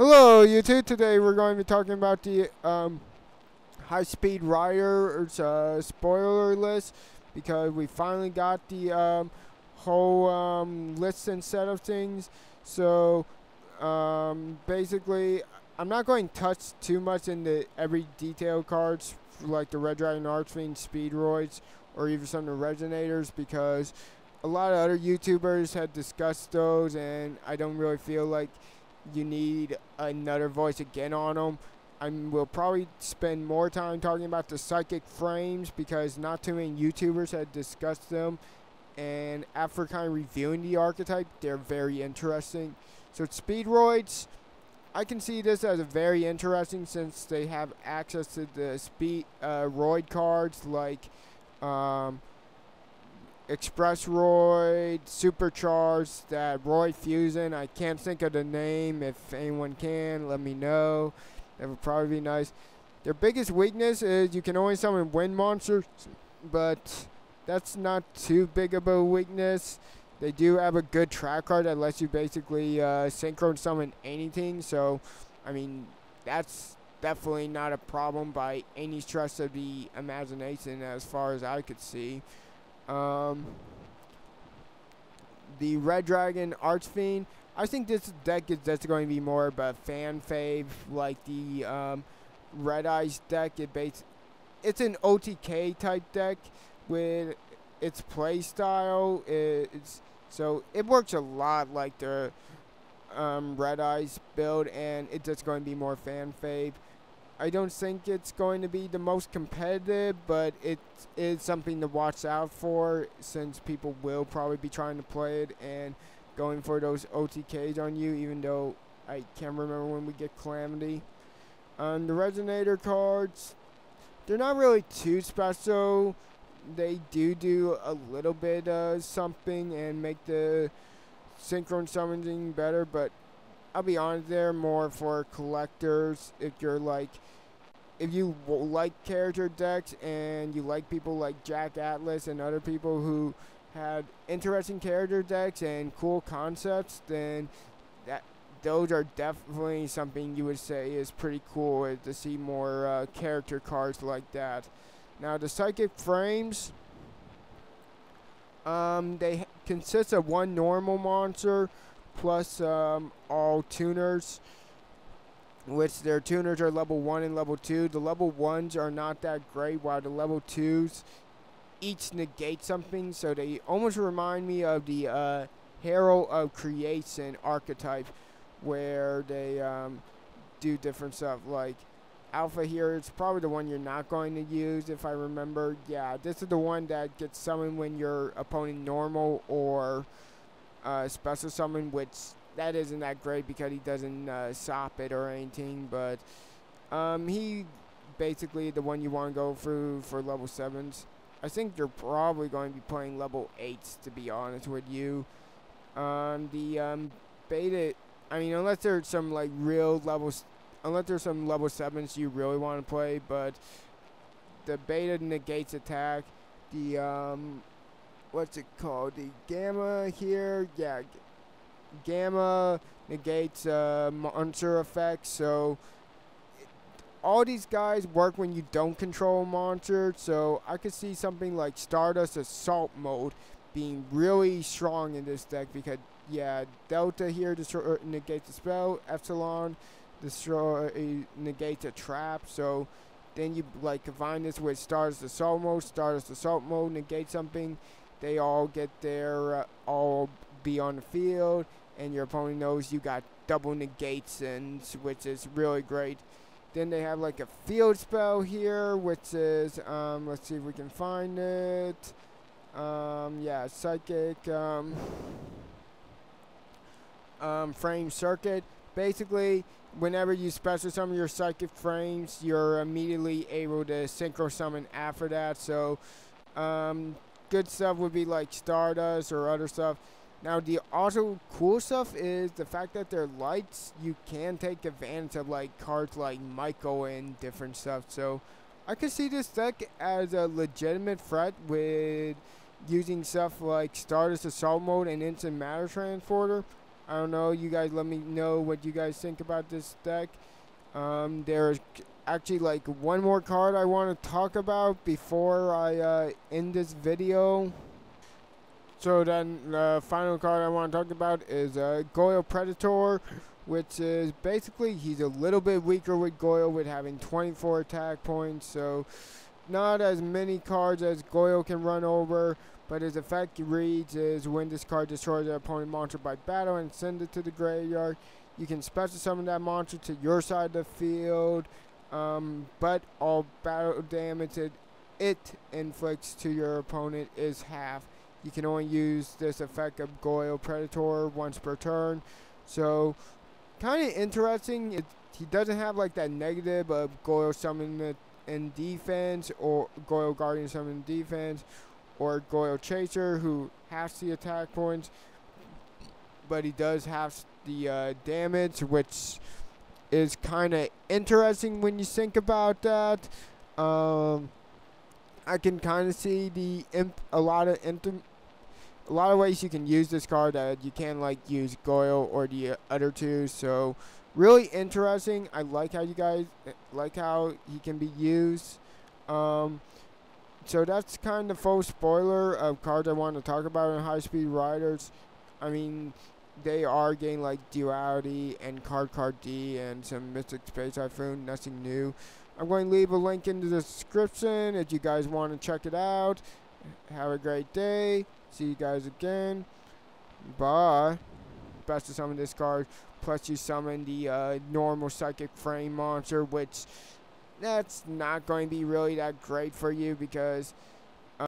Hello, YouTube. Today we're going to be talking about the High Speed Riders spoiler list because we finally got the whole list and set of things. So basically, I'm not going to touch too much into every detail cards like the Red Dragon Archfiend, Speedroids, or even some of the Resonators because a lot of other YouTubers had discussed those, and I don't really feel like you need another voice again on them. I will probably spend more time talking about the psychic frames because not too many YouTubers had discussed them, and after kind of reviewing the archetype, they're very interesting. So Speedroids, I can see this as a very interesting since they have access to the speed roid cards like Express Roid, Supercharged, that Roid Fusion. I can't think of the name. If anyone can, let me know. That would probably be nice. Their biggest weakness is you can only summon wind monsters, but that's not too big of a weakness. They do have a good track card that lets you basically synchro summon anything. So, I mean, that's definitely not a problem by any stretch of the imagination as far as I could see. The Red Dragon Archfiend, I think this deck is just going to be more of a fan fave, like the Red Eyes deck. It's an OTK type deck with its play style. So it works a lot like the Red Eyes build, and it's just going to be more fan fave. I don't think it's going to be the most competitive, but it is something to watch out for since people will probably be trying to play it and going for those OTKs on you, even though I can't remember when we get Calamity. The Resonator cards, they're not really too special. They do a little bit of something and make the synchron summoning better, but I'll be honest, they're more for collectors. If you like character decks and you like people like Jack Atlas and other people who had interesting character decks and cool concepts, then those are definitely something you would say is pretty cool to see more character cards like that. Now the Psychic Frames, they consist of one normal monster plus all tuners, which their tuners are level 1 and level 2. The level 1s are not that great, while the level 2s each negate something, so they almost remind me of the Herald of Creation archetype, where they do different stuff. Like Alpha here, it's probably the one you're not going to use, if I remember. Yeah, this is the one that gets summoned when your opponent normal or special summon, which that isn't that great because he doesn't sop it or anything, but he basically the one you want to go through for level 7s. I think you're probably going to be playing level 8s, to be honest with you. The beta, I mean, unless there's some like real levels, unless there's some level 7s you really want to play, but the beta negates attack. The what's it called? The Gamma here, yeah. Gamma negates monster effects, so all these guys work when you don't control a monster. So I could see something like Stardust Assault Mode being really strong in this deck because, yeah, Delta here negates a spell, Epsilon negates a trap. So then you like combine this with Stardust Assault Mode negates something. They all get there, all be on the field, and your opponent knows you got double negates, and which is really great. Then they have like a field spell here, which is let's see if we can find it. Yeah, Psychic Frame Circuit. Basically, whenever you special summon your Psychic Frames, you're immediately able to synchro summon after that. So good stuff would be like Stardust or other stuff. Now, the also cool stuff is the fact that they're lights. You can take advantage of like cards like Michael and different stuff. So I could see this deck as a legitimate threat with using stuff like Stardust Assault Mode and Instant Matter Transporter. I don't know. You guys let me know what you guys think about this deck. There's actually like one more card I want to talk about before I end this video. So then the final card I want to talk about is Goyle Predator, which is basically he's a little bit weaker with Goyle with having 24 attack points. So not as many cards as Goyle can run over, but his effect reads is when this card destroys an opponent monster by battle and send it to the graveyard, you can special summon that monster to your side of the field, but all battle damage it inflicts to your opponent is half. You can only use this effect of Goyle Predator once per turn. So kind of interesting. He doesn't have like that negative of Goyle summon in defense, or Goyle Guardian summon in defense, or Goyle Chaser who has the attack points, but he does have the damage, which is kind of interesting when you think about that. I can kind of see a lot of ways you can use this card that you can like use Goyle or the other two. So really interesting. I like how you guys like how he can be used. So that's kind of full spoiler of cards I want to talk about in High Speed Riders. I mean, they are getting like Duality and Card D and some Mystic Space Typhoon. Nothing new. I'm going to leave a link in the description if you guys want to check it out. Have a great day. See you guys again. Bye. Best to summon this card. Plus you summon the normal Psychic Frame monster, which that's not going to be really that great for you because